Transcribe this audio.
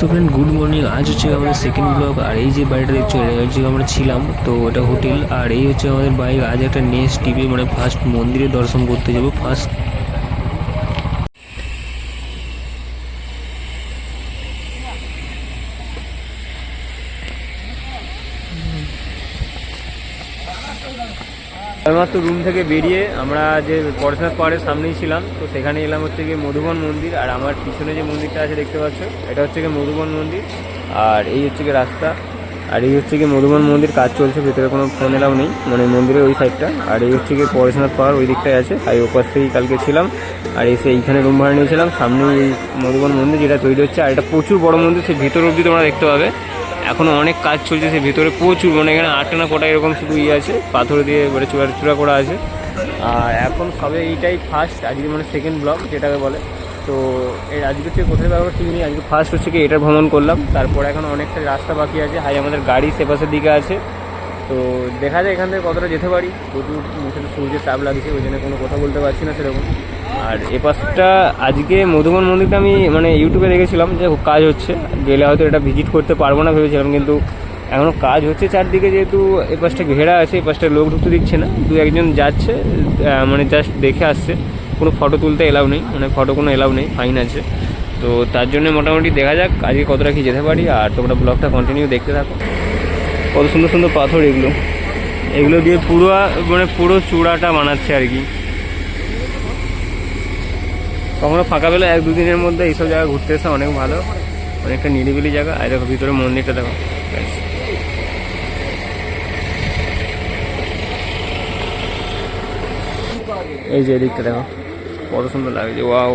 So friend good morning. আজ হচ্ছে আমাদের সেকেন্ড ব্লগ। আর এই যে বাড়িটা দেখছো এটা হচ্ছে আমরা ছিলাম, তো এটা হোটেল। আর এই হচ্ছে আমাদের বাইক। আজ একটা নেক্সট টিভি মানে ফার্স্ট মন্দিরে দর্শন করতে যাবো ফার্স্ট। মাত্র রুম থেকে বেরিয়ে আমরা যে পরশনাথ পাহাড়ের সামনেই ছিলাম, তো সেখানে এলাম হচ্ছে গিয়ে মধুবন মন্দির। আর আমার পিছনে যে মন্দিরটা আছে দেখতে পাচ্ছ, এটা হচ্ছে গিয়ে মধুবন মন্দির। আর এই হচ্ছে গিয়ে রাস্তা, আর এই হচ্ছে গিয়ে মধুবন মন্দির। কাজ চলছে, ভেতরে কোনো ফোন এলাও নেই, মানে মন্দিরের ওই সাইডটা। আর এই হচ্ছে গিয়ে পরশনাথ পাহাড় ওই দিকটায় আছে। আর ওপাশ থেকেই কালকে ছিলাম, আর এসে এইখানে রুম ভাড়া নিয়েছিলাম। সামনে এই মধুবন মন্দির যেটা তৈরি হচ্ছে, আর এটা প্রচুর বড় মন্দির। সেই ভিতর অবধি তোমরা দেখতে পাবে এখনও অনেক কাজ চলছে। সে ভিতরে প্রচুর, মানে এখানে 8টা না কটা এরকম শুধু আছে, পাথর দিয়ে মানে চূড়া করা আছে। আর এখন সবে এইটাই ফার্স্ট, আজকে মানে সেকেন্ড ব্লগ যেটাকে বলে। তো এর আজকে হচ্ছে কোথায় ব্যাপার ঠিক নেই, আজকে ফার্স্ট হচ্ছে কি এটা ভ্রমণ করলাম। তারপর এখন অনেকটা রাস্তা বাকি আছে। হাই আমাদের গাড়ি সেপাশের দিকে আছে, তো দেখা যায় এখান থেকে কতটা যেতে পারি। প্রচুর মুখে সূর্যের তাপ লাগছে, ওই জন্য কোনো কথা বলতে পারছি না সেরকম। আর এ পাশটা আজকে মধুবন মন্দিরটা আমি মানে ইউটিউবে দেখেছিলাম যে কাজ হচ্ছে, গেলে হয়তো এটা ভিজিট করতে পারবো না ভেবেছিলাম, কিন্তু এখনও কাজ হচ্ছে চারদিকে। যেহেতু এ পাশটা ঘেরা আছে, এই পাশটা লোক ঢুকতে দিচ্ছে না, দু একজন যাচ্ছে মানে জাস্ট দেখে আসছে। কোনো ফটো তুলতে এলাও নেই, মানে ফটো কোনো এলাও নেই, ফাইন আছে। তো তার জন্য মোটামুটি দেখা যাক আজকে কতটা কি যেতে পারি। আর তোমরা ব্লগটা কন্টিনিউ দেখতে থাকো। কত সুন্দর সুন্দর পাথর এগুলো দিয়ে পুরো মানে পুরো চূড়াটা বানাচ্ছে আর কি। কখনো ফাঁকা পেলে 1-2 দিনের মধ্যে এইসব জায়গা ঘুরতে আসা অনেক ভালো, অনেকটা নিরিবিলি জায়গা। আর দেখো ভিতরে মন্দিরটা দেখো, এই যে এদিকটা দেখো কত সুন্দর লাগছে। ওয়াও।